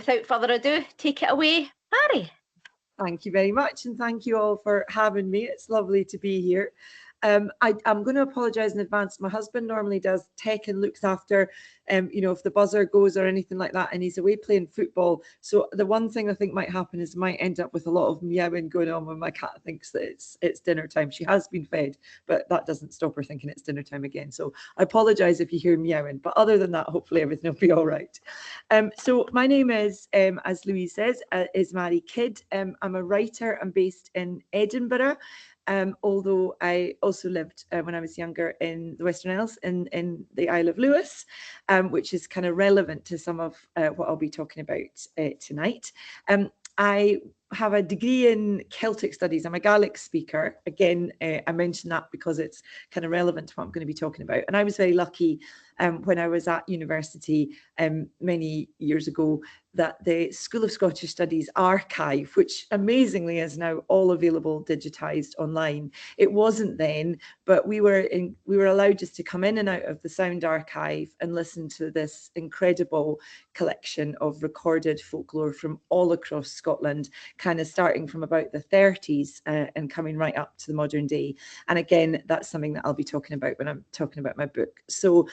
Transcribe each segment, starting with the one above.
without further ado, take it away, Mairi. Thank you very much, and thank you all for having me. It's lovely to be here. I'm going to apologise in advance. My husband normally does tech and looks after, if the buzzer goes or anything like that, and he's away playing football. So the one thing I think might happen is I might end up with a lot of meowing going on when my cat thinks that it's dinner time. She has been fed, but that doesn't stop her thinking it's dinner time again. So I apologise if you hear meowing, but other than that, hopefully everything will be all right. So my name is, as Louise says, is Mairi Kidd. I'm a writer. I'm based in Edinburgh. Although I also lived when I was younger in the Western Isles in the Isle of Lewis, which is kind of relevant to some of what I'll be talking about tonight. I have a degree in Celtic studies. I'm a Gaelic speaker. Again, I mention that because it's kind of relevant to what I'm going to be talking about. And I was very lucky when I was at university many years ago that the School of Scottish Studies archive, which amazingly is now all available digitized online. It wasn't then, but we were allowed just to come in and out of the sound archive and listen to this incredible collection of recorded folklore from all across Scotland, kind of starting from about the 30s and coming right up to the modern day. And again, that's something that I'll be talking about when I'm talking about my book. So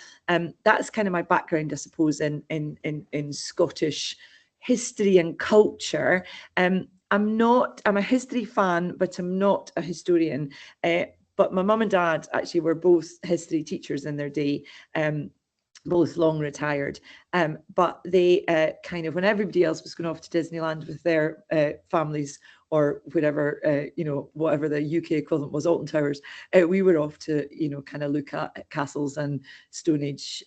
that's kind of my background, I suppose, in Scottish history and culture. I'm a history fan, but I'm not a historian. But my mum and dad actually were both history teachers in their day. Both long retired, but they kind of, when everybody else was going off to Disneyland with their families or whatever, whatever the UK equivalent was, Alton Towers, we were off to, kind of look at castles and Stone Age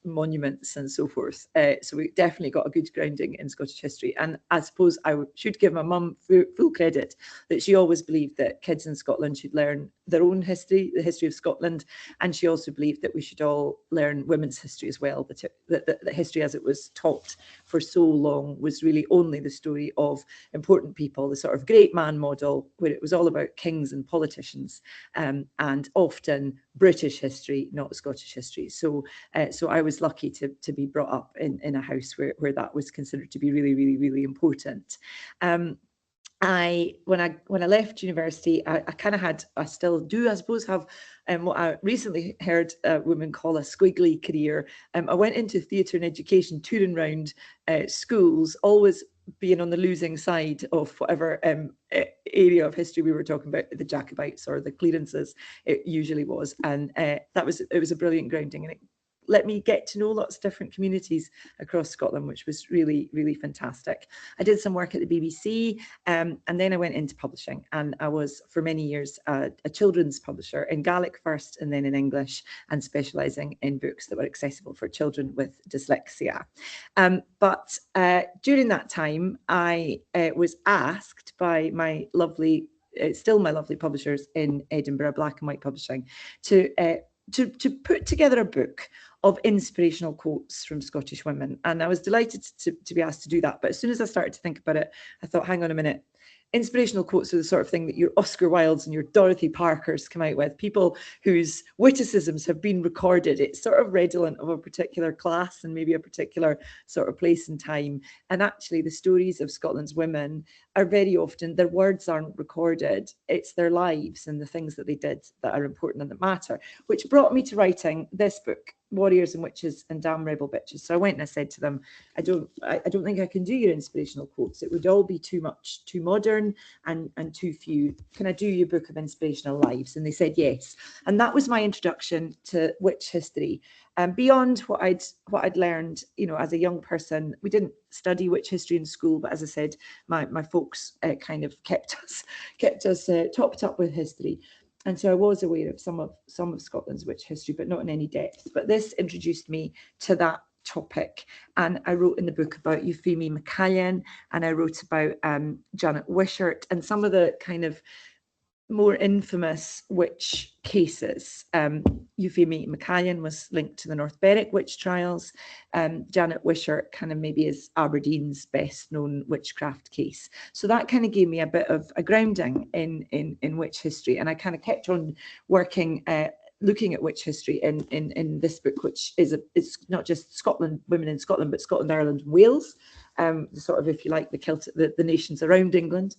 monuments and so forth. So we definitely got a good grounding in Scottish history. And I suppose I should give my mum full credit that she always believed that kids in Scotland should learn their own history, the history of Scotland. And she also believed that we should all learn women's history as well, that the history as it was taught for so long was really only the story of important people, the sort of great man model, where it was all about kings and politicians, and often British history, not Scottish history. So I was lucky to be brought up in a house where that was considered to be really, really, really important. When I left university, I still do, I suppose, have what I recently heard a woman call a squiggly career. I went into theatre and education, touring around schools, always being on the losing side of whatever area of history we were talking about, the Jacobites or the clearances, it usually was. And it was a brilliant grounding, and it let me get to know lots of different communities across Scotland, which was really, really fantastic. I did some work at the BBC, and then I went into publishing, and I was for many years a children's publisher in Gaelic first and then in English, and specialising in books that were accessible for children with dyslexia. But during that time, I was asked by my lovely, still my lovely publishers in Edinburgh, Black and White Publishing, to put together a book of inspirational quotes from Scottish women. And I was delighted to be asked to do that. But as soon as I started to think about it, I thought, hang on a minute. Inspirational quotes are the sort of thing that your Oscar Wildes and your Dorothy Parkers come out with, people whose witticisms have been recorded. It's sort of redolent of a particular class and maybe a particular sort of place and time. And actually, the stories of Scotland's women are very often, their words aren't recorded. It's their lives and the things that they did that are important and that matter, which brought me to writing this book, Warriors and Witches and Damn Rebel Bitches. So I went and I said to them, I don't think I can do your inspirational quotes. It would all be too modern and too few. Can I do your book of inspirational lives? And they said yes. And that was my introduction to witch history. And beyond what I'd learned, as a young person, we didn't study witch history in school, but as I said, my folks kind of kept us topped up with history. And so I was aware of some of Scotland's witch history, but not in any depth. But this introduced me to that topic. And I wrote in the book about Euphemie McCallion, and I wrote about Janet Wishart and some of the kind of more infamous witch cases. Euphemie McCallion was linked to the North Berwick witch trials. Janet Wishart kind of maybe is Aberdeen's best known witchcraft case. So that kind of gave me a bit of a grounding in witch history. And I kind of kept on working, looking at witch history in this book, which is it's not just Scotland, women in Scotland, but Scotland, Ireland, and Wales. sort of, if you like, the Celtic, the nations around England.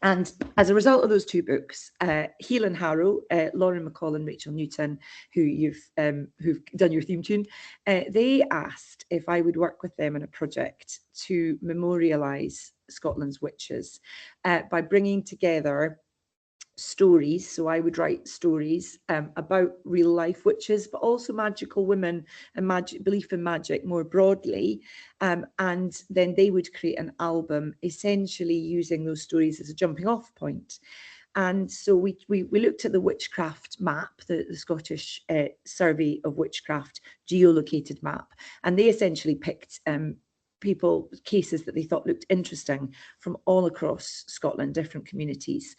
And as a result of those two books, Heel and Harrow, Lauren McCall and Rachel Newton, who've done your theme tune, they asked if I would work with them in a project to memorialise Scotland's witches by bringing together stories. So I would write stories about real life witches, but also magical women and belief in magic more broadly. And then they would create an album essentially using those stories as a jumping off point. And so we looked at the witchcraft map, the Scottish Survey of Witchcraft geolocated map, and they essentially picked cases that they thought looked interesting from all across Scotland, different communities.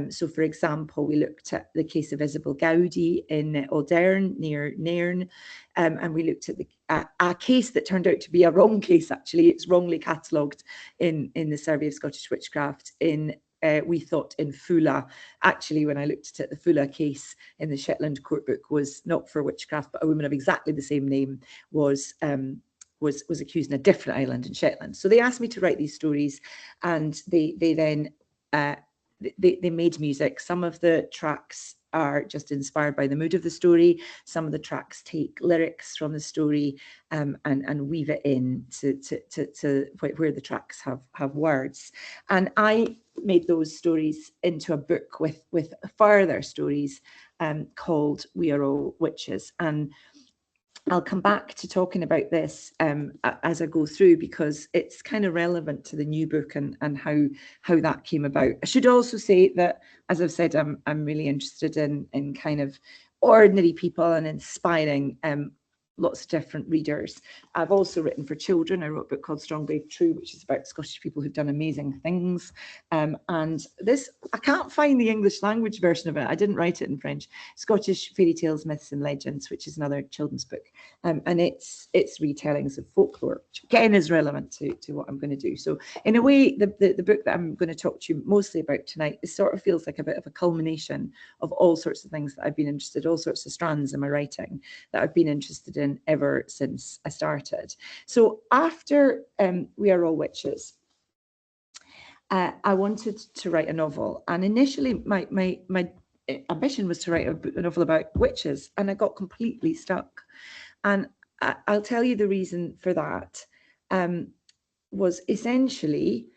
So, for example, we looked at the case of Isabel Gowdy in Auderne near Nairn, and we looked at a case that turned out to be a wrong case. Actually, it's wrongly catalogued in the Survey of Scottish Witchcraft we thought in Fulla. Actually, when I looked at the Fulla case in the Shetland court book, was not for witchcraft, but a woman of exactly the same name was accused in a different island in Shetland. So they asked me to write these stories, and they then they made music. Some of the tracks are just inspired by the mood of the story. Some of the tracks take lyrics from the story and weave it in to where the tracks have words. And I made those stories into a book with further stories called We Are All Witches. And I'll come back to talking about this as I go through, because it's kind of relevant to the new book and how that came about. I should also say that, as I've said, I'm really interested in kind of ordinary people and inspiring lots of different readers. I've also written for children. I wrote a book called Strong, Brave, True, which is about Scottish people who've done amazing things. And this, I can't find the English language version of it. I didn't write it in French. Scottish Fairy Tales, Myths and Legends, which is another children's book. And it's retellings of folklore, which again is relevant to what I'm going to do. So in a way, the book that I'm going to talk to you mostly about tonight, it sort of feels like a bit of a culmination of all sorts of things that I've been interested in, all sorts of strands in my writing that I've been interested in ever since I started. So after We Are All Witches, I wanted to write a novel, and initially my ambition was to write a novel about witches, and I got completely stuck. And I'll tell you the reason for that was essentially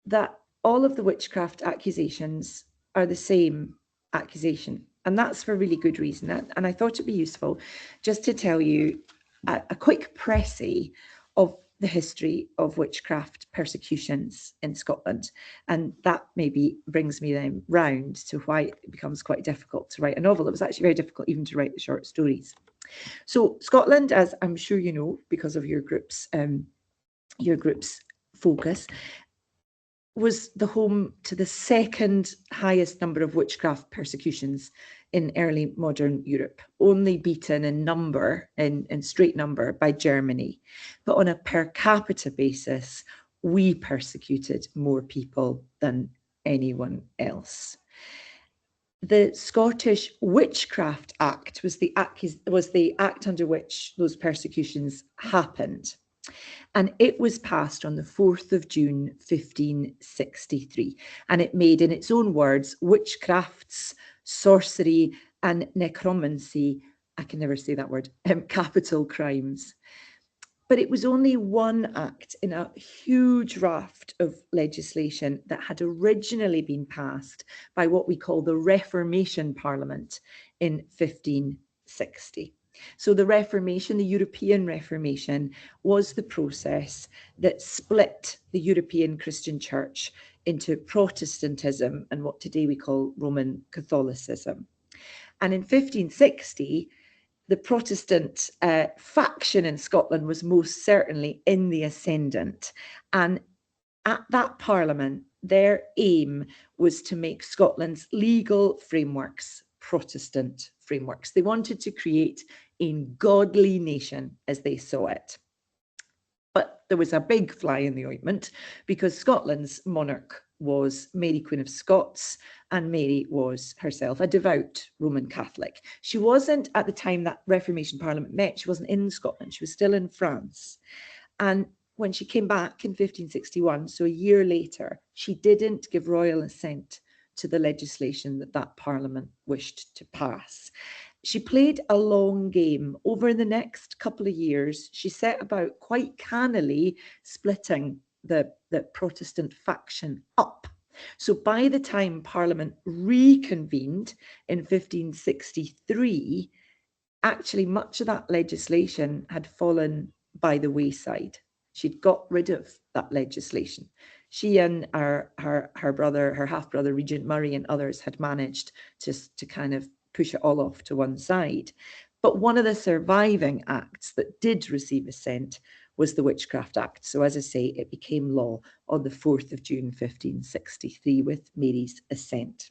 that all of the witchcraft accusations are the same accusation. And that's for really good reason. And I thought it'd be useful just to tell you a quick précis of the history of witchcraft persecutions in Scotland. And that maybe brings me then round to why it becomes quite difficult to write a novel. It was actually very difficult even to write the short stories. So Scotland, as I'm sure you know, because of your group's focus, was the home to the second highest number of witchcraft persecutions in early modern Europe, only beaten in number, in straight number, by Germany. But on a per capita basis, we persecuted more people than anyone else. The Scottish Witchcraft Act was the act under which those persecutions happened. And it was passed on the 4th of June, 1563. And it made, in its own words, witchcrafts, sorcery, and necromancy, I can never say that word, capital crimes. But it was only one act in a huge raft of legislation that had originally been passed by what we call the Reformation Parliament in 1560. So the Reformation, the European Reformation, was the process that split the European Christian Church into Protestantism and what today we call Roman Catholicism. And in 1560, the Protestant faction in Scotland was most certainly in the ascendant. And at that Parliament, their aim was to make Scotland's legal frameworks Protestant frameworks. They wanted to create a godly nation as they saw it. But there was a big fly in the ointment, because Scotland's monarch was Mary, Queen of Scots, and Mary was herself a devout Roman Catholic. She wasn't, at the time that Reformation Parliament met, she wasn't in Scotland, she was still in France. And when she came back in 1561, so a year later, she didn't give royal assent to the legislation that Parliament wished to pass. She played a long game. Over the next couple of years, she set about quite cannily splitting the Protestant faction up. So by the time Parliament reconvened in 1563, actually much of that legislation had fallen by the wayside. She'd got rid of that legislation. She and her brother, her half-brother Regent Murray, and others had managed to kind of push it all off to one side. But one of the surviving acts that did receive assent was the Witchcraft Act. So as I say, it became law on the 4th of June 1563 with Mary's assent.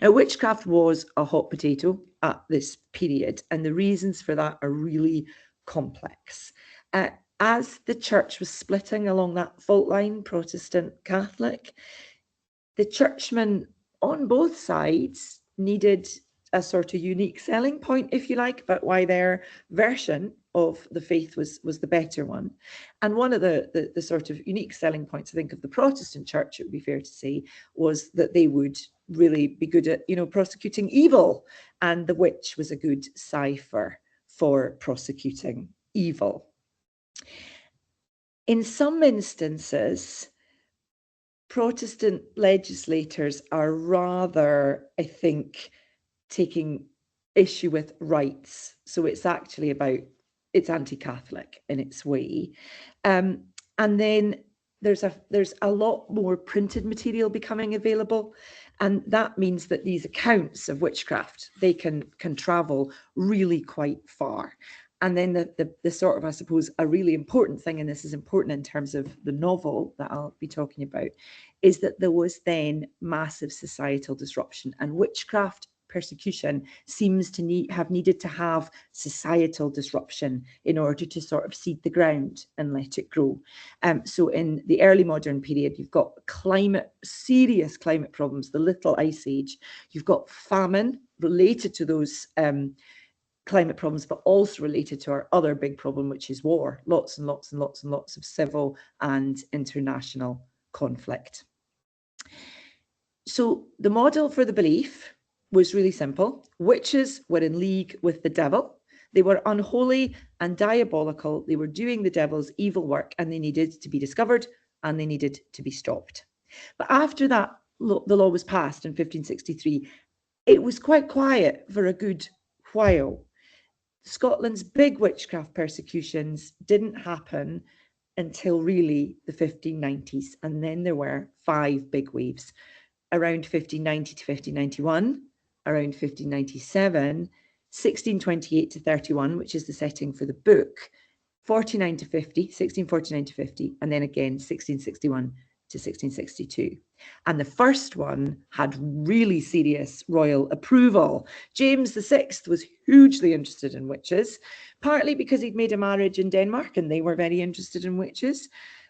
Now, witchcraft was a hot potato at this period, and the reasons for that are really complex. As the church was splitting along that fault line, Protestant, Catholic, the churchmen on both sides needed a sort of unique selling point, if you like, about why their version of the faith was the better one. And one of the sort of unique selling points, I think, of the Protestant church, it would be fair to say, was that they would really be good at, prosecuting evil. And the witch was a good cipher for prosecuting evil. In some instances, Protestant legislators are rather, I think, taking issue with rights. So it's actually it's anti-Catholic in its way. And then there's a lot more printed material becoming available. And that means that these accounts of witchcraft, they can travel really quite far. And then the sort of, I suppose, a really important thing, and this is important in terms of the novel that I'll be talking about, is that there was then massive societal disruption, and witchcraft persecution seems to have needed to have societal disruption in order to sort of seed the ground and let it grow. So in the early modern period, you've got serious climate problems, the Little Ice Age. You've got famine related to those climate problems, but also related to our other big problem, which is war. Lots and lots and lots and lots of civil and international conflict. So the model for the belief was really simple. Witches were in league with the devil. They were unholy and diabolical. They were doing the devil's evil work, and they needed to be discovered and they needed to be stopped. But after that, the law was passed in 1563, it was quite quiet for a good while. Scotland's big witchcraft persecutions didn't happen until really the 1590s. And then there were 5 big waves around 1590 to 1591, around 1597, 1628 to 31, which is the setting for the book, 49 to 50, 1649 to 50, and then again 1661 to 1662. And the first one had really serious royal approval. James VI was hugely interested in witches, partly because he'd made a marriage in Denmark and they were very interested in witches,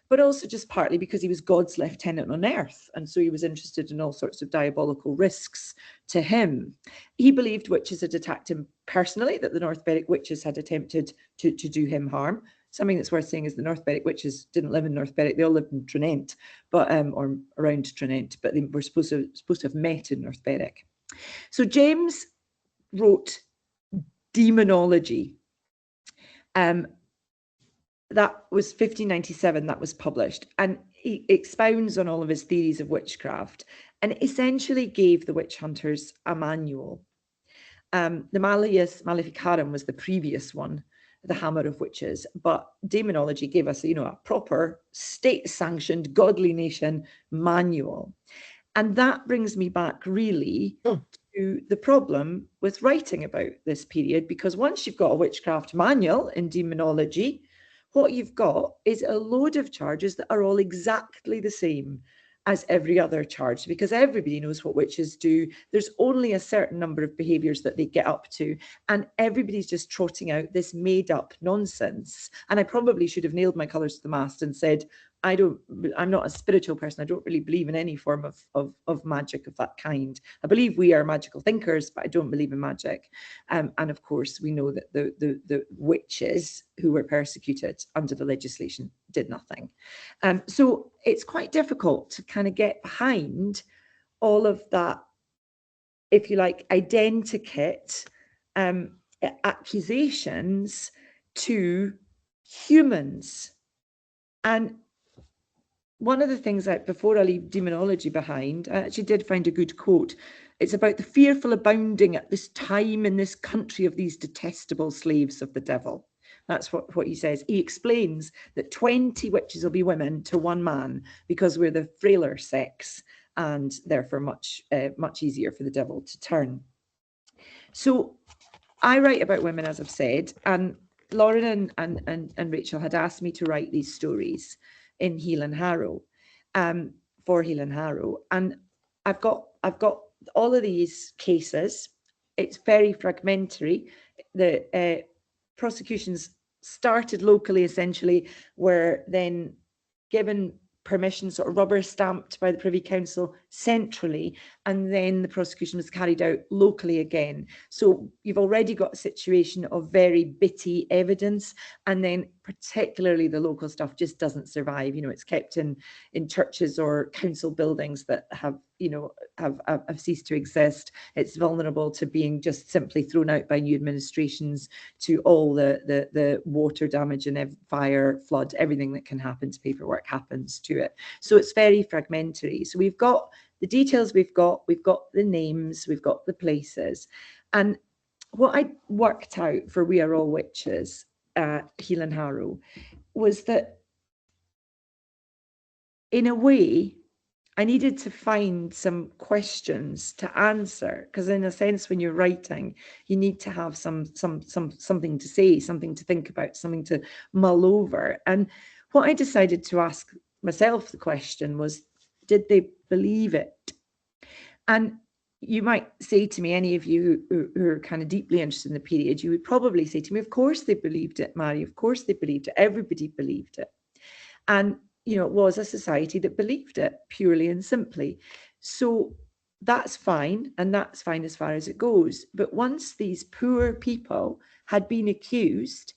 but also just partly because he was God's lieutenant on earth. And so he was interested in all sorts of diabolical risks to him. He believed witches had attacked him personally, that the North Berwick witches had attempted to do him harm. Something that's worth saying is the North Berwick witches didn't live in North Berwick; they all lived in Tranent, but or around Tranent, but they were supposed to have met in North Berwick. So James wrote Demonology. That was 1597, that was published, and he expounds on all of his theories of witchcraft and essentially gave the witch hunters a manual. The Malleus Maleficarum was the previous one, the Hammer of Witches, but Demonology gave us, a proper state-sanctioned, godly nation manual. And that brings me back really to the problem with writing about this period, because once you've got a witchcraft manual in Demonology, what you've got is a load of charges that are all exactly the same as every other charge, because everybody knows what witches do. There's only a certain number of behaviours that they get up to, and everybody's just trotting out this made up nonsense. And I probably should have nailed my colours to the mast and said, I'm not a spiritual person. I don't really believe in any form of magic of that kind. I believe we are magical thinkers, but I don't believe in magic. And of course, we know that the witches who were persecuted under the legislation did nothing. So it's quite difficult to kind of get behind all of that, if you like, identikit accusations to humans. And one of the things that, before I leave demonology behind, I actually did find a good quote. It's about the fearful abounding at this time in this country of these detestable slaves of the devil. That's what he says. He explains that 20 witches will be women to one man because we're the frailer sex and therefore much easier for the devil to turn. So I write about women, as I've said, and Lauren and Rachel had asked me to write these stories in Heal and Harrow, for Heal and Harrow, and I've got all of these cases. It's very fragmentary. The prosecutions started locally, essentially, were then given permission, sort of rubber stamped by the Privy Council centrally, and then the prosecution was carried out locally again. So you've already got a situation of very bitty evidence, and then particularly the local stuff just doesn't survive. You know, it's kept in churches or council buildings that have, you know, have ceased to exist. It's vulnerable to being just simply thrown out by new administrations, to all the water damage and fire, flood, everything that can happen to paperwork happens to it. So it's very fragmentary. So we've got the details, we've got the names, we've got the places. And what I worked out for We Are All Witches, Heal and Harrow, was that in a way, I needed to find some questions to answer, because in a sense, when you're writing, you need to have something to say, something to think about, something to mull over. And what I decided to ask myself the question was, did they believe it? And you might say to me, any of you who are kind of deeply interested in the period, you would probably say to me, of course they believed it, Mairi, of course they believed it, everybody believed it. And you know, it was a society that believed it, purely and simply. So that's fine, and that's fine as far as it goes. But once these poor people had been accused,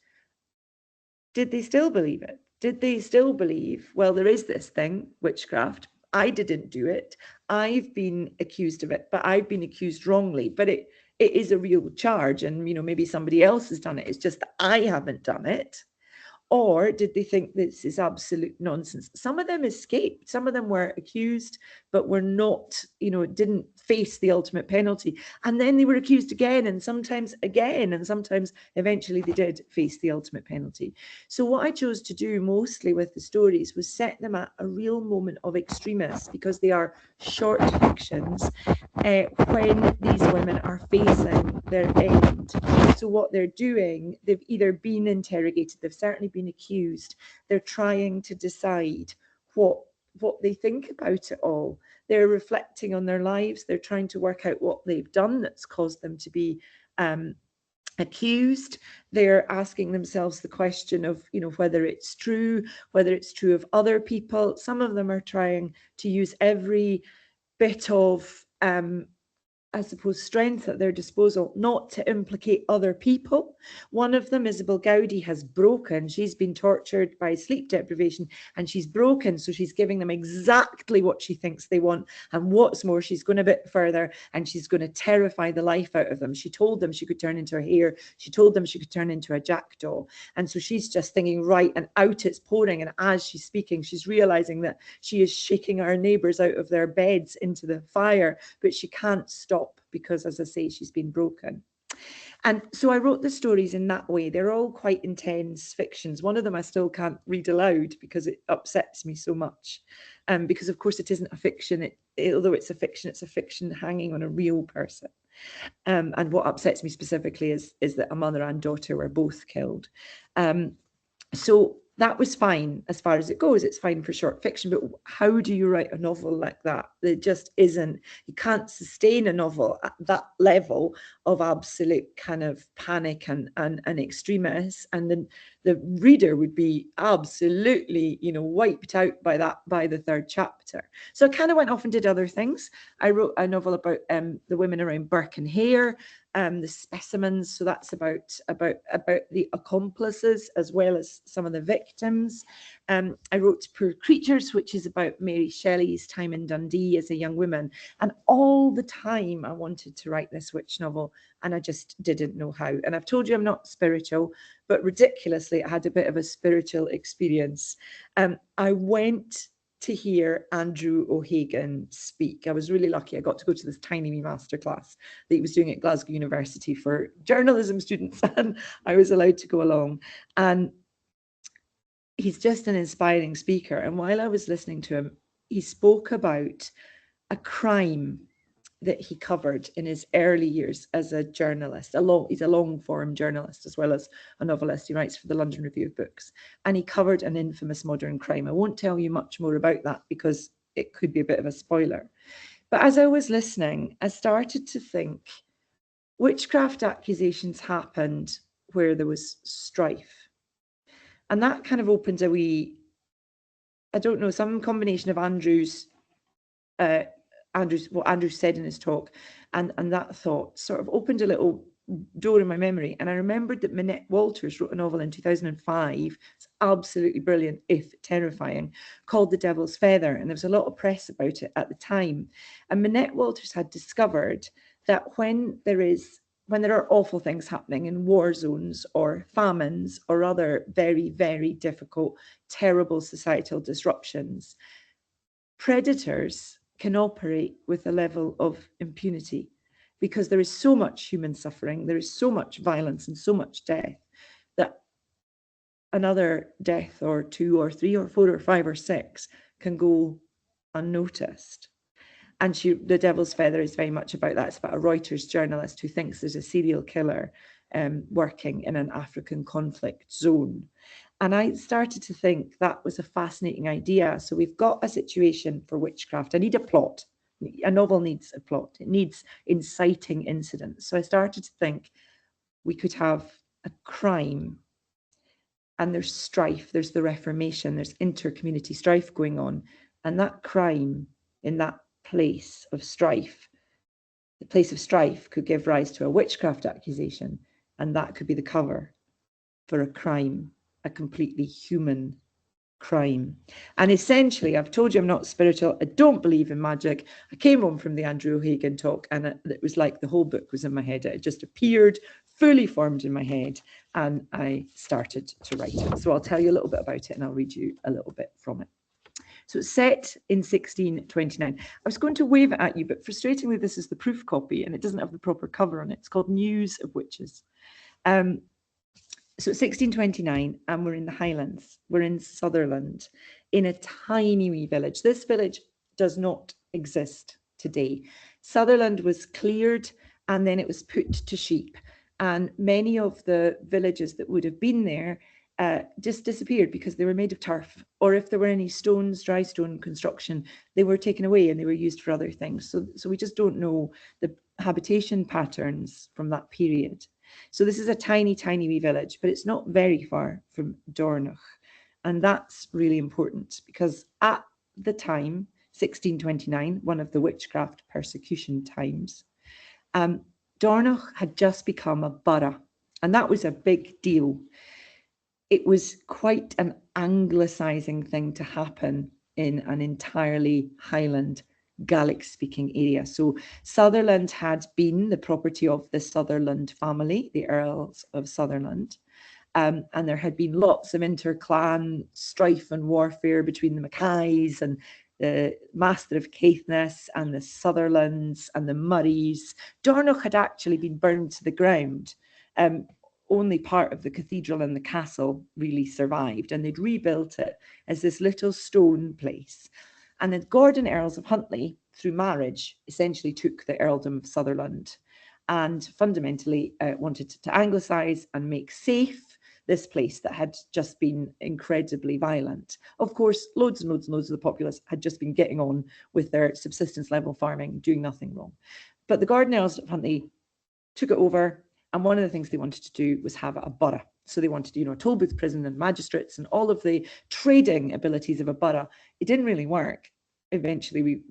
did they still believe it? Did they still believe, well, there is this thing, witchcraft, I didn't do it, I've been accused of it, but I've been accused wrongly, but it is a real charge, and you know, maybe somebody else has done it, it's just that I haven't done it? Or did they think this is absolute nonsense? Some of them escaped. Some of them were accused, but were not, you know, didn't face the ultimate penalty. And then they were accused again, and sometimes again, and sometimes eventually they did face the ultimate penalty. So what I chose to do mostly with the stories was set them at a real moment of extremis, because they are short fictions, when these women are facing their end. So what they're doing, they've either been interrogated, they've certainly been accused, they're trying to decide what they think about it all. They're reflecting on their lives, they're trying to work out what they've done that's caused them to be accused. They're asking themselves the question of, you know, whether it's true of other people. Some of them are trying to use every bit of I suppose, strength at their disposal not to implicate other people. One of them, Isabel Gowdy, has broken. She's been tortured by sleep deprivation, and she's broken. So she's giving them exactly what she thinks they want. And what's more, she's going a bit further, and she's going to terrify the life out of them. She told them she could turn into a hare. She told them she could turn into a jackdaw. And so she's just thinking, right, and out it's pouring. And as she's speaking, she's realizing that she is shaking our neighbors out of their beds into the fire, but she can't stop, because, as I say, she's been broken. And so I wrote the stories in that way. They're all quite intense fictions. One of them I still can't read aloud because it upsets me so much. Because, of course, it isn't a fiction. Although it's a fiction hanging on a real person. And what upsets me specifically is that a mother and daughter were both killed. So that was fine as far as it goes. It's fine for short fiction, but how do you write a novel like that? It just isn't. You can't sustain a novel at that level of absolute kind of panic and extremis, and then the reader would be absolutely, you know, wiped out by that by the third chapter. So I kind of went off and did other things. I wrote a novel about the women around Burke and Hare, the specimens. So that's about the accomplices as well as some of the victims. I wrote Poor Creatures, which is about Mary Shelley's time in Dundee as a young woman. And all the time I wanted to write this witch novel, and I just didn't know how. And I've told you I'm not spiritual, but ridiculously, I had a bit of a spiritual experience. I went to hear Andrew O'Hagan speak. I was really lucky. I got to go to this tiny wee masterclass that he was doing at Glasgow University for journalism students, and I was allowed to go along. And he's just an inspiring speaker. And while I was listening to him, he spoke about a crime that he covered in his early years as a journalist. He's a long-form journalist as well as a novelist. He writes for the London Review of Books, and he covered an infamous modern crime. I won't tell you much more about that because it could be a bit of a spoiler. But as I was listening, I started to think witchcraft accusations happened where there was strife. And that kind of opened a wee, I don't know, some combination of what Andrew said in his talk, and that thought sort of opened a little door in my memory. And I remembered that Minette Walters wrote a novel in 2005. It's absolutely brilliant, if terrifying, called The Devil's Feather. And there was a lot of press about it at the time. And Minette Walters had discovered that when there are awful things happening in war zones or famines or other very, very difficult, terrible societal disruptions, predators can operate with a level of impunity because there is so much human suffering, there is so much violence and so much death that another death or 2 or 3 or 4 or 5 or 6 can go unnoticed. And The Devil's Feather is very much about that. It's about a Reuters journalist who thinks there's a serial killer working in an African conflict zone. And I started to think that was a fascinating idea. So we've got a situation for witchcraft. I need a plot. A novel needs a plot. It needs inciting incidents. So I started to think we could have a crime, and there's strife, there's the Reformation, there's inter-community strife going on. And that crime in that place of strife, the place of strife could give rise to a witchcraft accusation, and that could be the cover for a crime, a completely human crime. And essentially, I've told you I'm not spiritual. I don't believe in magic. I came home from the Andrew O'Hagan talk, and it was like the whole book was in my head. It just appeared, fully formed in my head, and I started to write it. So I'll tell you a little bit about it, and I'll read you a little bit from it. So it's set in 1629. I was going to wave it at you, but frustratingly, this is the proof copy, and it doesn't have the proper cover on it. It's called News of Witches. So it's 1629, and we're in the Highlands. We're in Sutherland, in a tiny wee village. This village does not exist today. Sutherland was cleared, and then it was put to sheep. And many of the villages that would have been there just disappeared because they were made of turf, or if there were any stones, dry stone construction, they were taken away and they were used for other things. So we just don't know the habitation patterns from that period. So this is a tiny, tiny wee village, but it's not very far from Dornoch. And that's really important because at the time, 1629, one of the witchcraft persecution times, Dornoch had just become a borough, and that was a big deal. It was quite an anglicising thing to happen in an entirely Highland Gaelic-speaking area. So Sutherland had been the property of the Sutherland family, the Earls of Sutherland, and there had been lots of inter-clan strife and warfare between the Mackays and the Master of Caithness and the Sutherlands and the Murrays. Dornoch had actually been burned to the ground. Only part of the cathedral and the castle really survived, and they'd rebuilt it as this little stone place. And the Gordon Earls of Huntly, through marriage, essentially took the earldom of Sutherland and fundamentally wanted to anglicise and make safe this place that had just been incredibly violent. Of course, loads and loads and loads of the populace had just been getting on with their subsistence level farming, doing nothing wrong. But the Garden Earls of Huntly took it over, and one of the things they wanted to do was have a borough. So they wanted, a toll booth prison and magistrates and all of the trading abilities of a borough. It didn't really work. Eventually,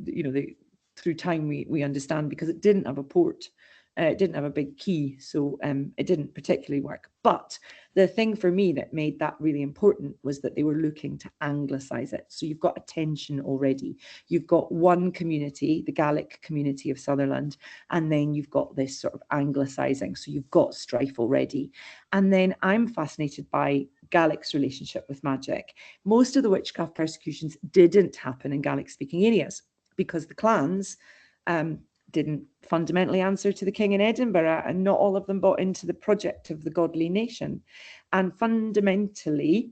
through time, we understand, because it didn't have a port. It didn't have a big key, so it didn't particularly work. But the thing for me that made that really important was that they were looking to Anglicise it. So you've got a tension already. You've got one community, the Gaelic community of Sutherland, and then you've got this sort of Anglicising. So you've got strife already. And then I'm fascinated by Gaelic's relationship with magic. Most of the witchcraft persecutions didn't happen in Gaelic-speaking areas because the clans didn't fundamentally answer to the king in Edinburgh, and not all of them bought into the project of the godly nation. And fundamentally,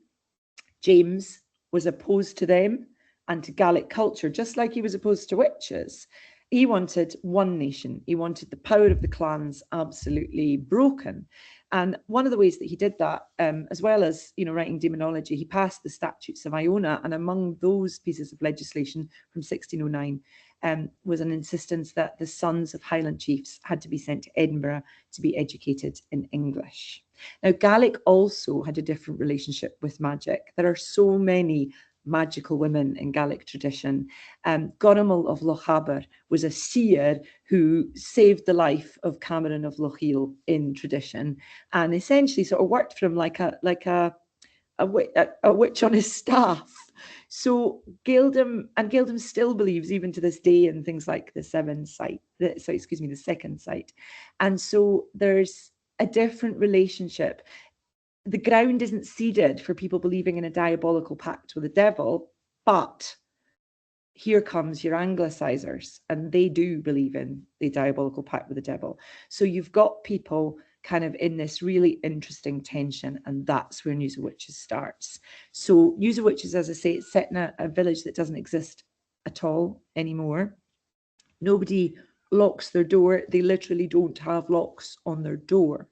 James was opposed to them and to Gaelic culture, just like he was opposed to witches. He wanted one nation. He wanted the power of the clans absolutely broken. And one of the ways that he did that, as well as writing demonology, he passed the Statutes of Iona, and among those pieces of legislation from 1609 was an insistence that the sons of Highland chiefs had to be sent to Edinburgh to be educated in English. Now, Gaelic also had a different relationship with magic. There are so many magical women in Gaelic tradition. Goneril of Lochaber was a seer who saved the life of Cameron of Lochiel in tradition, and essentially sort of worked for him like a witch on his staff. So Gildem still believes, even to this day, in things like the second sight. And so there's a different relationship. The ground isn't seeded for people believing in a diabolical pact with the devil, but here comes your Anglicisers, and they do believe in the diabolical pact with the devil. So you've got people kind of in this really interesting tension, and that's where News of Witches starts. So News of Witches, as I say, it's set in a village that doesn't exist at all anymore. Nobody locks their door. They literally don't have locks on their door.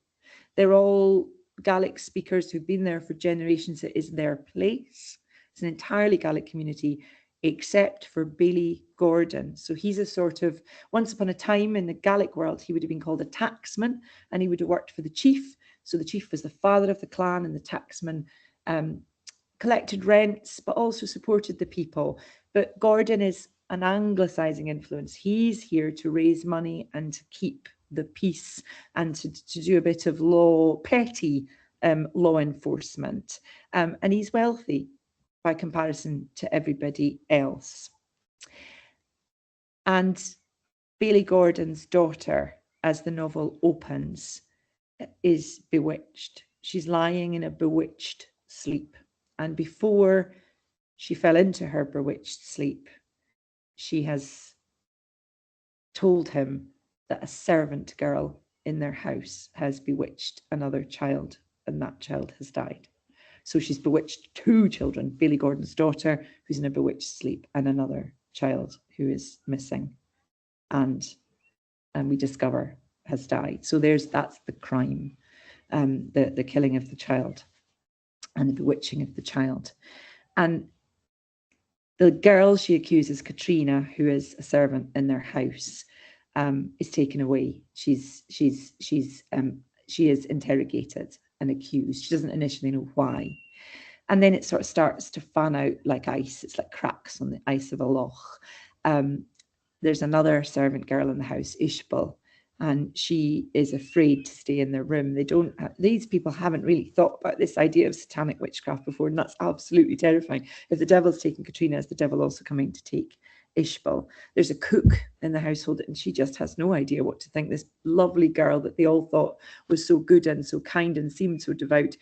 They're all Gaelic speakers who've been there for generations. It is their place. It's an entirely Gaelic community, except for Baillie Gordon. So he's a sort of, once upon a time in the Gaelic world, he would have been called a tacksman, and he would have worked for the chief. So the chief was the father of the clan, and the tacksman collected rents, but also supported the people. But Gordon is an Anglicising influence. He's here to raise money and to keep the peace and to do a bit of petty law enforcement. And he's wealthy by comparison to everybody else. And Baillie Gordon's daughter, as the novel opens, is bewitched. She's lying in a bewitched sleep. And before she fell into her bewitched sleep, she has told him that a servant girl in their house has bewitched another child, and that child has died. So she's bewitched two children, Baillie Gordon's daughter, who's in a bewitched sleep, and another child who is missing, and we discover has died. So that's the crime, the killing of the child and the bewitching of the child. And the girl she accuses, Katrina, who is a servant in their house, is taken away. She is interrogated and accused. She doesn't initially know why. And then it sort of starts to fan out like ice. It's like cracks on the ice of a loch. There's another servant girl in the house, Ishbel, and she is afraid to stay in their room. These people haven't really thought about this idea of satanic witchcraft before, and that's absolutely terrifying. If the devil's taking Katrina, is the devil also coming to take Ishbel? There's a cook in the household, and she just has no idea what to think. This lovely girl that they all thought was so good and so kind and seemed so devout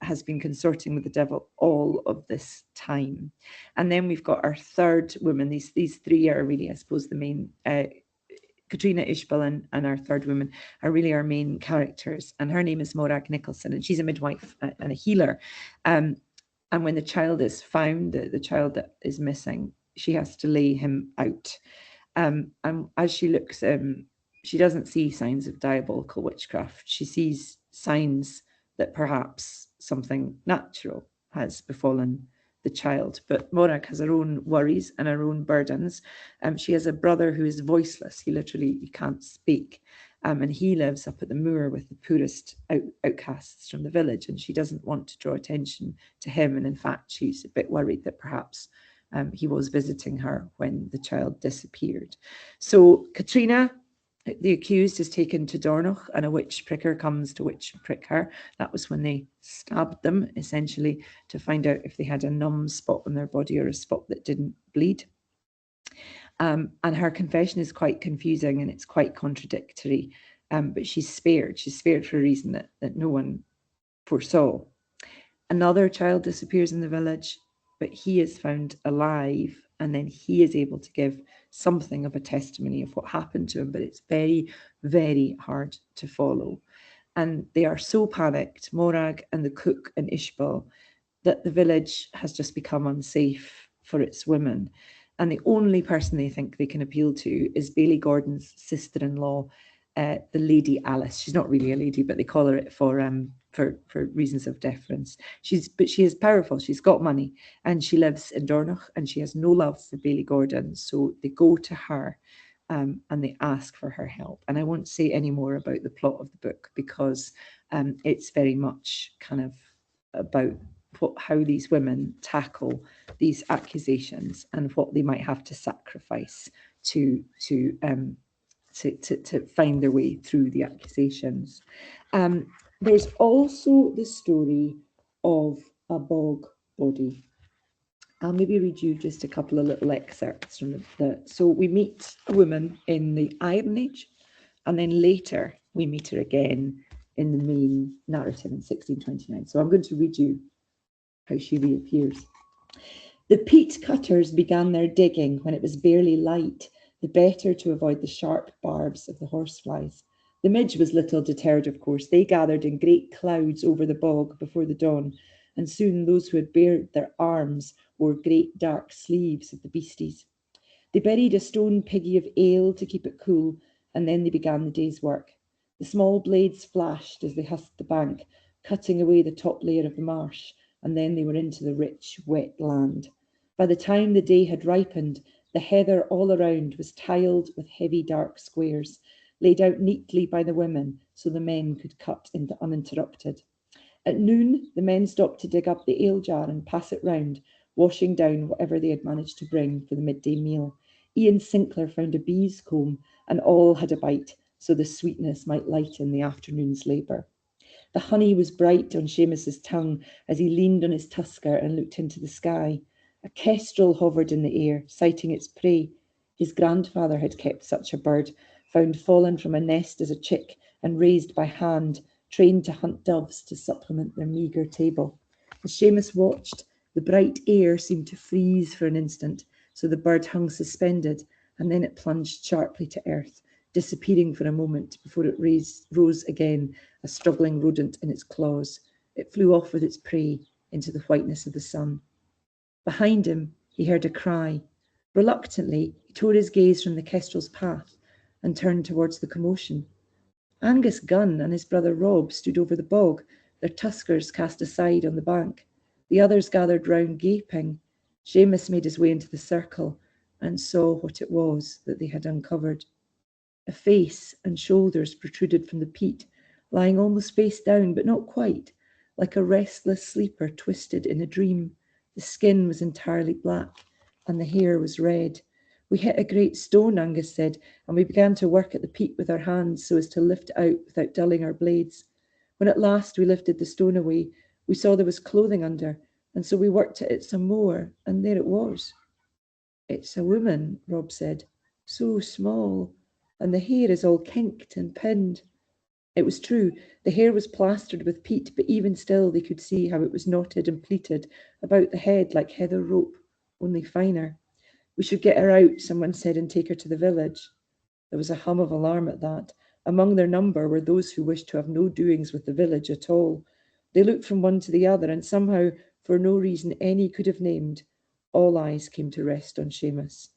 has been consorting with the devil all of this time. And then we've got our third woman. These three are really, I suppose, the main, Katrina, Ishbel, and our third woman are really our main characters. And her name is Morag Nicholson, and she's a midwife and a healer. And when the child is found, the child that is missing, she has to lay him out. And as she looks, she doesn't see signs of diabolical witchcraft. She sees signs that perhaps something natural has befallen the child. But Morag has her own worries and her own burdens. She has a brother who is voiceless. He can't speak. And he lives up at the moor with the poorest outcasts from the village, and she doesn't want to draw attention to him. And in fact, she's a bit worried that perhaps he was visiting her when the child disappeared. So Katrina, the accused, is taken to Dornoch, and a witch pricker comes to witch prick her. That was when they stabbed them, essentially, to find out if they had a numb spot on their body or a spot that didn't bleed. And her confession is quite confusing and it's quite contradictory, but she's spared. She's spared for a reason that no one foresaw. Another child disappears in the village, but he is found alive, and then he is able to give something of a testimony of what happened to him, but it's very, very hard to follow. And they are so panicked, Morag and the cook and Ishbal, that the village has just become unsafe for its women. And the only person they think they can appeal to is Bailey Gordon's sister-in-law, the Lady Alice. She's not really a lady, but they call her it for reasons of deference. But she is powerful. She's got money, and she lives in Dornoch, and she has no love for Bailey Gordon. So they go to her, and they ask for her help. And I won't say any more about the plot of the book because it's very much kind of about how these women tackle these accusations and what they might have to sacrifice to find their way through the accusations. There's also the story of a bog body. I'll maybe read you just a couple of little excerpts from so we meet a woman in the Iron Age, and then later we meet her again in the main narrative in 1629. So I'm going to read you how she reappears. The peat cutters began their digging when it was barely light, the better to avoid the sharp barbs of the horseflies. The midge was little deterred, of course. They gathered in great clouds over the bog before the dawn, and soon those who had bared their arms wore great dark sleeves of the beasties. They buried a stone piggy of ale to keep it cool, and then they began the day's work. The small blades flashed as they husked the bank, cutting away the top layer of the marsh, and then they were into the rich, wet land. By the time the day had ripened, the heather all around was tiled with heavy dark squares, laid out neatly by the women so the men could cut into uninterrupted. At noon, the men stopped to dig up the ale jar and pass it round, washing down whatever they had managed to bring for the midday meal. Ian Sinclair found a bee's comb, and all had a bite, so the sweetness might lighten the afternoon's labour. The honey was bright on Seamus's tongue as he leaned on his tusker and looked into the sky. A kestrel hovered in the air, sighting its prey. His grandfather had kept such a bird, found fallen from a nest as a chick and raised by hand, trained to hunt doves to supplement their meagre table. As Seamus watched, the bright air seemed to freeze for an instant, so the bird hung suspended, and then it plunged sharply to earth, disappearing for a moment before it rose again, a struggling rodent in its claws. It flew off with its prey into the whiteness of the sun. Behind him, he heard a cry. Reluctantly, he tore his gaze from the kestrel's path and turned towards the commotion. Angus Gunn and his brother Rob stood over the bog, their tuskers cast aside on the bank. The others gathered round, gaping. Seamus made his way into the circle and saw what it was that they had uncovered. A face and shoulders protruded from the peat, lying almost face down, but not quite, like a restless sleeper twisted in a dream. The skin was entirely black, and the hair was red. We hit a great stone, Angus said, and we began to work at the peat with our hands so as to lift it out without dulling our blades. When at last we lifted the stone away, we saw there was clothing under, and so we worked at it some more, and there it was. It's a woman, Rob said, so small, and the hair is all kinked and pinned. It was true, the hair was plastered with peat, but even still they could see how it was knotted and pleated about the head like heather rope, only finer. We should get her out, someone said, and take her to the village. There was a hum of alarm at that. Among their number were those who wished to have no doings with the village at all. They looked from one to the other, and somehow, for no reason any could have named, all eyes came to rest on Seamus.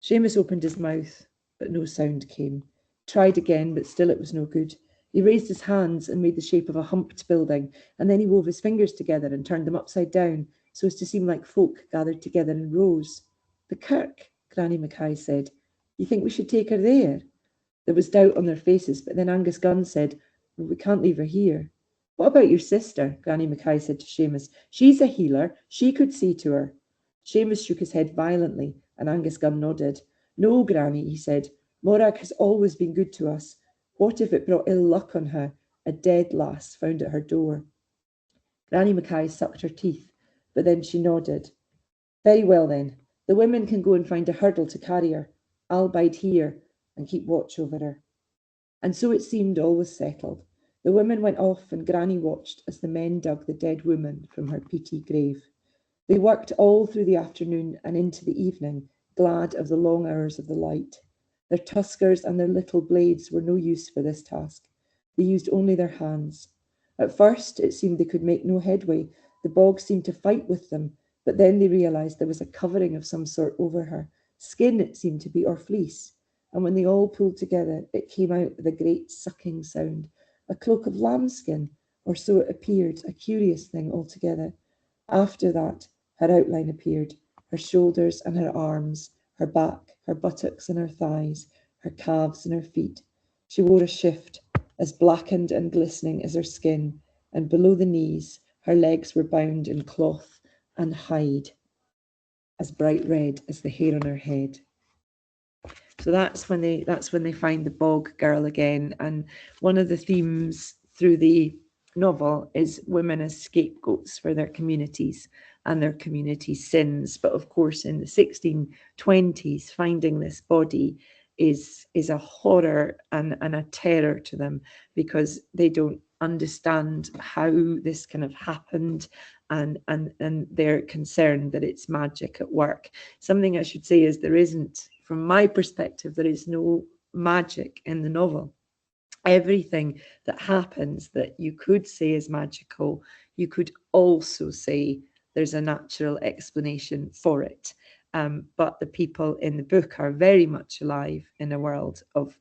Seamus opened his mouth, but no sound came. Tried again, but still it was no good. He raised his hands and made the shape of a humped building, and then he wove his fingers together and turned them upside down so as to seem like folk gathered together in rows. The kirk, Granny Mackay said. You think we should take her there? There was doubt on their faces, but then Angus Gunn said, well, we can't leave her here. What about your sister? Granny Mackay said to Seamus. She's a healer. She could see to her. Seamus shook his head violently, and Angus Gunn nodded. No, Granny, he said. Morag has always been good to us. What if it brought ill luck on her, a dead lass found at her door? Granny Mackay sucked her teeth, but then she nodded. Very well then. The women can go and find a hurdle to carry her. I'll bide here and keep watch over her. And so it seemed all was settled. The women went off and Granny watched as the men dug the dead woman from her peaty grave. They worked all through the afternoon and into the evening, glad of the long hours of the light. Their tuskers and their little blades were no use for this task. They used only their hands. At first, it seemed they could make no headway. The bog seemed to fight with them, but then they realised there was a covering of some sort over her. Skin, it seemed to be, or fleece. And when they all pulled together, it came out with a great sucking sound. A cloak of lambskin, or so it appeared, a curious thing altogether. After that, her outline appeared, her shoulders and her arms, her back, her buttocks and her thighs, her calves and her feet. She wore a shift, as blackened and glistening as her skin, and below the knees, her legs were bound in cloth and hide, as bright red as the hair on her head. So that's when they find the bog girl again, and one of the themes through the novel is women as scapegoats for their communities and their community sins. But of course, in the 1620s, finding this body is a horror and a terror to them, because they don't understand how this kind of happened, and they're concerned that it's magic at work. Something I should say is from my perspective, there is no magic in the novel. Everything that happens that you could say is magical, you could also say there's a natural explanation for it. But the people in the book are very much alive in a world of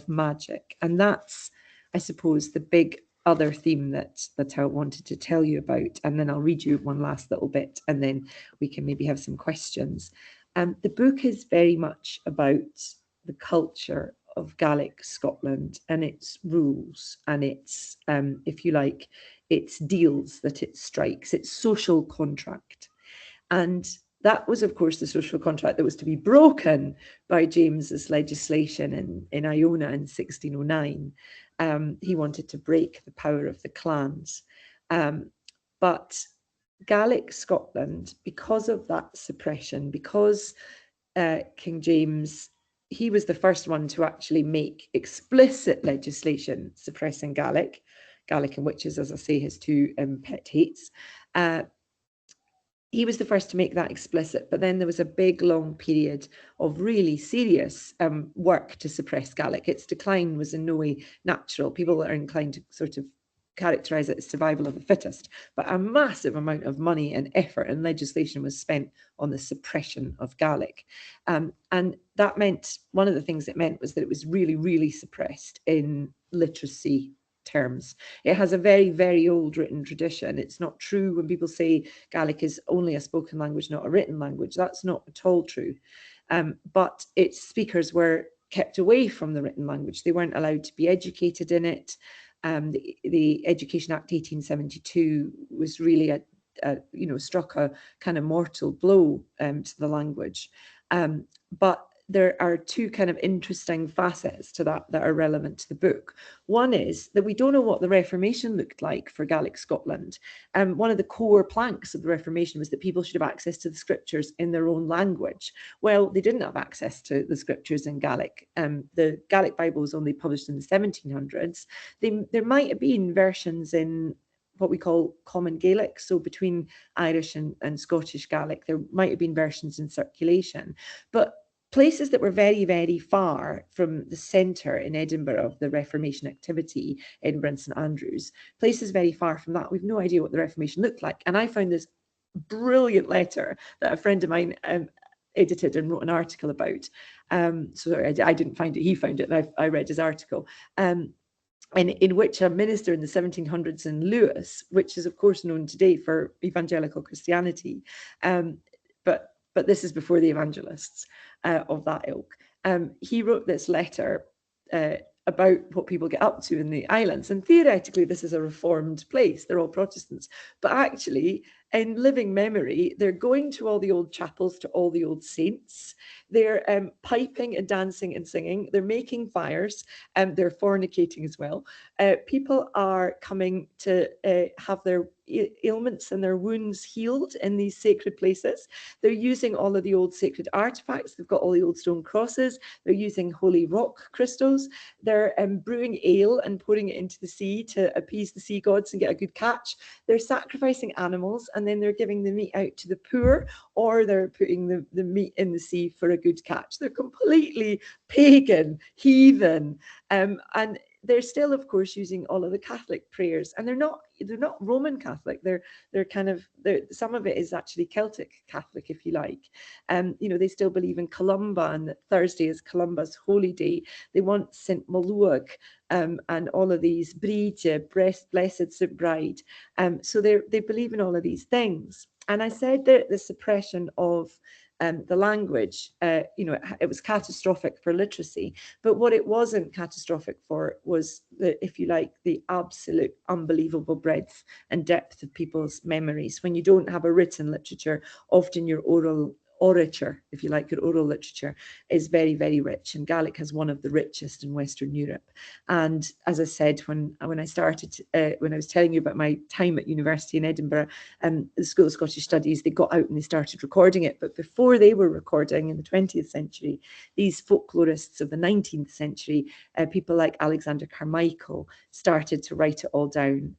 magic. And that's, I suppose, the big other theme that I wanted to tell you about. And then I'll read you one last little bit, and then we can maybe have some questions. The book is very much about the culture of Gaelic Scotland and its rules and its, if you like, its deals that it strikes, its social contract. And that was, of course, the social contract that was to be broken by James's legislation in Iona in 1609. He wanted to break the power of the clans. But Gaelic Scotland, because of that suppression, because King James, he was the first one to actually make explicit legislation suppressing Gaelic and witches, as I say, his two pet hates. He was the first to make that explicit, but then there was a big, long period of really serious work to suppress Gaelic. Its decline was in no way natural. People are inclined to sort of characterize it as survival of the fittest, but a massive amount of money and effort and legislation was spent on the suppression of Gaelic. And that meant, one of the things it meant was that it was really, really suppressed in literacy terms. It has a very, very old written tradition. It's not true when people say Gaelic is only a spoken language, not a written language. That's not at all true. But its speakers were kept away from the written language. They weren't allowed to be educated in it. The Education Act 1872 was really struck a kind of mortal blow to the language. But there are two kind of interesting facets to that are relevant to the book. One is that we don't know what the Reformation looked like for Gaelic Scotland. One of the core planks of the Reformation was that people should have access to the scriptures in their own language. Well, they didn't have access to the scriptures in Gaelic. The Gaelic Bible was only published in the 1700s. There might have been versions in what we call Common Gaelic, so between Irish and Scottish Gaelic, there might have been versions in circulation. But places that were very, very far from the centre in Edinburgh of the Reformation activity, Edinburgh and St Andrews, places very far from that, we've no idea what the Reformation looked like. And I found this brilliant letter that a friend of mine edited and wrote an article about. So I didn't find it, he found it, and I read his article. in which a minister in the 1700s in Lewis, which is of course known today for evangelical Christianity, but this is before the evangelists of that ilk. He wrote this letter about what people get up to in the islands, and theoretically this is a reformed place, they're all Protestants, but actually in living memory they're going to all the old chapels, to all the old saints, they're piping and dancing and singing, they're making fires, and they're fornicating as well. People are coming to have their ailments and their wounds healed in these sacred places. They're using all of the old sacred artifacts. They've got all the old stone crosses. They're using holy rock crystals. They're brewing ale and pouring it into the sea to appease the sea gods and get a good catch. They're sacrificing animals, and then they're giving the meat out to the poor, or they're putting the meat in the sea for a good catch. They're completely pagan, heathen, and they're still, of course, using all of the Catholic prayers, and they're not Roman Catholic. They're kind of, some of it is actually Celtic Catholic, if you like. You know, they still believe in Columba, and that Thursday is Columba's holy day. They want St. Maluag, and all of these Bride, blessed St. Bride. So they believe in all of these things. And I said that the suppression of the language, you know, it was catastrophic for literacy, but what it wasn't catastrophic for was, if you like, the absolute unbelievable breadth and depth of people's memories. When you don't have a written literature, often your orature, if you like, your oral literature is very, very rich, and Gaelic has one of the richest in Western Europe. And as I said, when I started, when I was telling you about my time at university in Edinburgh, the School of Scottish Studies, they got out and they started recording it. But before they were recording in the 20th century, these folklorists of the 19th century, people like Alexander Carmichael, started to write it all down.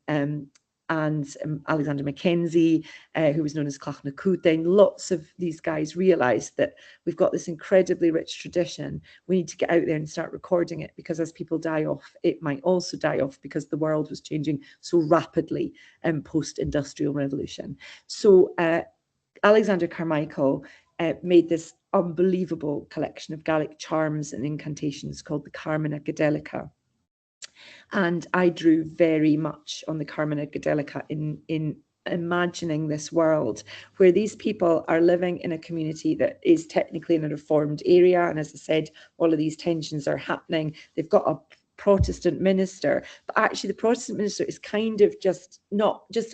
And Alexander Mackenzie, who was known as Clachnacútain, lots of these guys realised that we've got this incredibly rich tradition. We need to get out there and start recording it, because as people die off, it might also die off, because the world was changing so rapidly post-industrial revolution. So Alexander Carmichael made this unbelievable collection of Gaelic charms and incantations called the Carmina Gadelica. And I drew very much on the Carmina Gadelica in imagining this world where these people are living in a community that is technically in a reformed area. And as I said, all of these tensions are happening. They've got a Protestant minister, but actually the Protestant minister is kind of just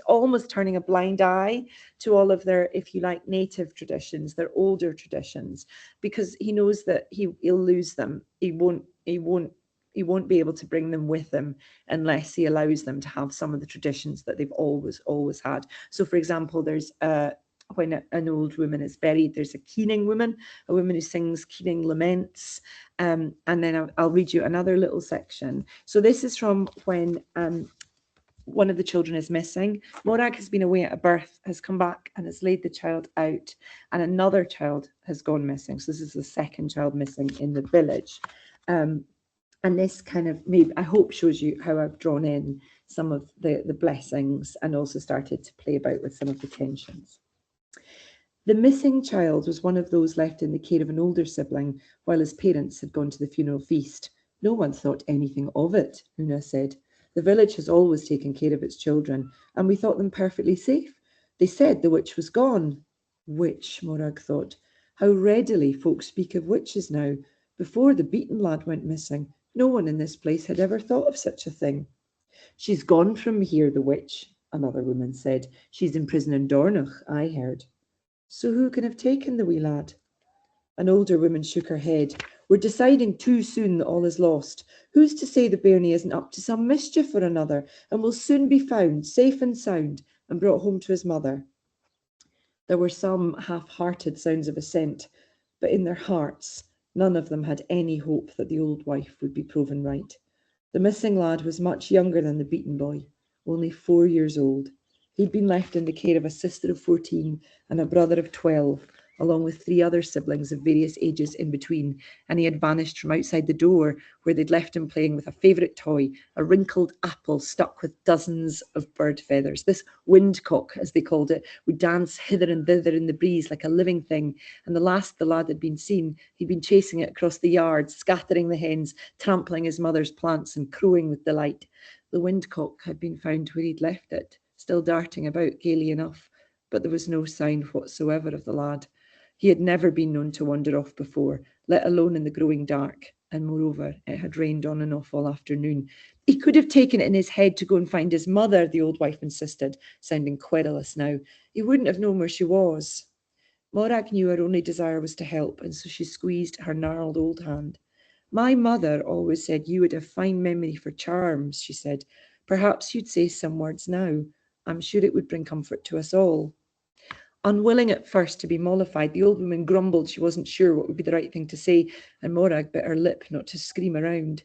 almost turning a blind eye to all of their, if you like, native traditions, their older traditions, because he knows that he'll lose them. He won't be able to bring them with him unless he allows them to have some of the traditions that they've always had. So, for example, there's when an old woman is buried, there's a keening woman, a woman who sings keening laments. And then I'll read you another little section. So this is from when one of the children is missing. Morag has been away at a birth, has come back and has laid the child out, and another child has gone missing. So this is the second child missing in the village. And this kind of, maybe, I hope, shows you how I've drawn in some of the blessings and also started to play about with some of the tensions. The missing child was one of those left in the care of an older sibling while his parents had gone to the funeral feast. No one thought anything of it, Una said. The village has always taken care of its children, and we thought them perfectly safe. They said the witch was gone. Witch, Morag thought. How readily folk speak of witches now. Before the Beaton lad went missing, no one in this place had ever thought of such a thing. She's gone from here, the witch, another woman said. She's in prison in Dornoch, I heard. So who can have taken the wee lad? An older woman shook her head. We're deciding too soon that all is lost. Who's to say the bairnie isn't up to some mischief or another, and will soon be found, safe and sound, and brought home to his mother? There were some half-hearted sounds of assent, but in their hearts none of them had any hope that the old wife would be proven right. The missing lad was much younger than the Beaton boy, only 4 years old. He'd been left in the care of a sister of 14 and a brother of 12, along with 3 other siblings of various ages in between, and he had vanished from outside the door where they'd left him playing with a favourite toy, a wrinkled apple stuck with dozens of bird feathers. This windcock, as they called it, would dance hither and thither in the breeze like a living thing, and the last the lad had been seen, he'd been chasing it across the yard, scattering the hens, trampling his mother's plants and crowing with delight. The windcock had been found where he'd left it, still darting about gaily enough, but there was no sign whatsoever of the lad. He had never been known to wander off before, let alone in the growing dark, and moreover, it had rained on and off all afternoon. He could have taken it in his head to go and find his mother, the old wife insisted, sounding querulous now. He wouldn't have known where she was. Morag knew her only desire was to help, and so she squeezed her gnarled old hand. My mother always said you would have fine memory for charms, she said. Perhaps you'd say some words now. I'm sure it would bring comfort to us all. Unwilling at first to be mollified, the old woman grumbled she wasn't sure what would be the right thing to say, and Morag bit her lip not to scream aloud.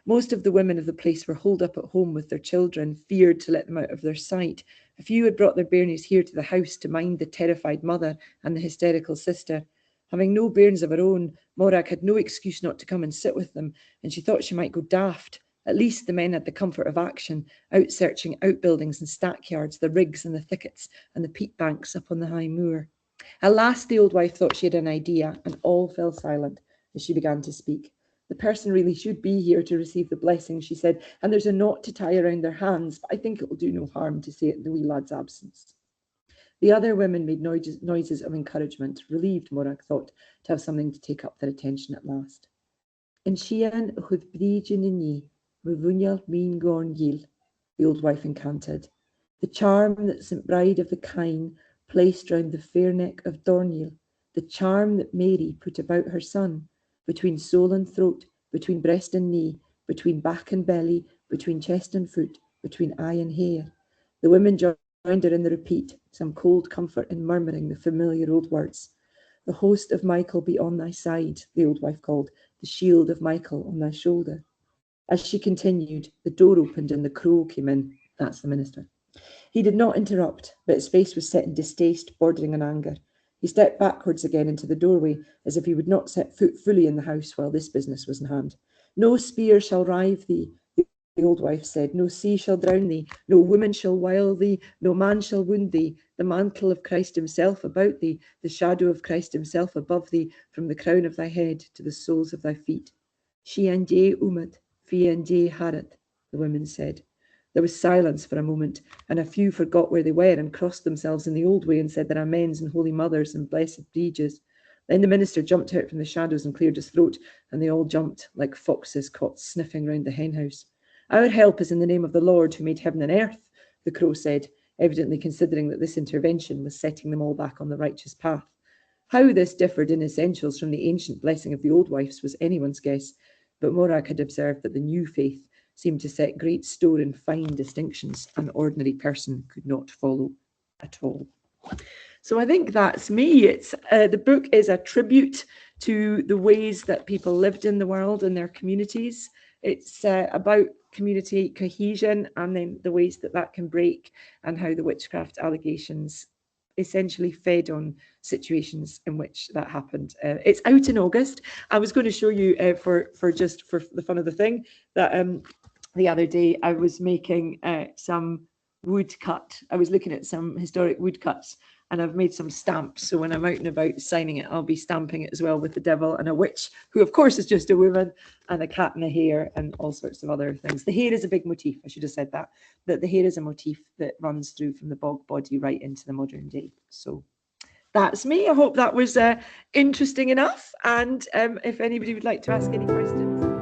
Most of the women of the place were holed up at home with their children, feared to let them out of their sight. A few had brought their bairnies here to the house to mind the terrified mother and the hysterical sister. Having no bairns of her own, Morag had no excuse not to come and sit with them, and she thought she might go daft. At least the men had the comfort of action, out searching outbuildings and stackyards, the rigs and the thickets, and the peat banks up on the high moor. At last the old wife thought she had an idea, and all fell silent as she began to speak. The person really should be here to receive the blessing, she said, and there's a knot to tie around their hands, but I think it will do no harm to say it in the wee lad's absence. The other women made noises of encouragement, relieved, Morag thought, to have something to take up their attention at last. In Shean chud brígin inni, Ruvunial mean gorn gil, the old wife incanted. The charm that St. Bride of the Kine placed round the fair neck of Dornil, the charm that Mairi put about her son, between soul and throat, between breast and knee, between back and belly, between chest and foot, between eye and hair. The women joined her in the repeat, some cold comfort in murmuring the familiar old words. The host of Michael be on thy side, the old wife called, the shield of Michael on thy shoulder. As she continued, the door opened and the crow came in. That's the minister. He did not interrupt, but his face was set in distaste, bordering on anger. He stepped backwards again into the doorway, as if he would not set foot fully in the house while this business was in hand. No spear shall rive thee, the old wife said. No sea shall drown thee, no woman shall wile thee, no man shall wound thee. The mantle of Christ himself about thee, the shadow of Christ himself above thee, from the crown of thy head to the soles of thy feet. Shianje umad, fianje harat, the women said. There was silence for a moment, and a few forgot where they were and crossed themselves in the old way and said their amens and holy mothers and blessed breeches. Then the minister jumped out from the shadows and cleared his throat, and they all jumped like foxes caught sniffing round the henhouse. Our help is in the name of the Lord who made heaven and earth, the crow said, evidently considering that this intervention was setting them all back on the righteous path. How this differed in essentials from the ancient blessing of the old wives was anyone's guess, but Morag had observed that the new faith seemed to set great store in fine distinctions an ordinary person could not follow at all. So I think that's me. It's the book is a tribute to the ways that people lived in the world and their communities. It's about community cohesion and then the ways that that can break and how the witchcraft allegations essentially fed on situations in which that happened. It's out in August. I was going to show you for the fun of the thing that the other day I was making some woodcut. I was looking at some historic woodcuts and I've made some stamps. So when I'm out and about signing it, I'll be stamping it as well with the devil and a witch, who of course is just a woman, and a cat and a hare and all sorts of other things. The hare is a big motif. I should have said that the hare is a motif that runs through from the bog body right into the modern day. So that's me. I hope that was interesting enough. And if anybody would like to ask any questions.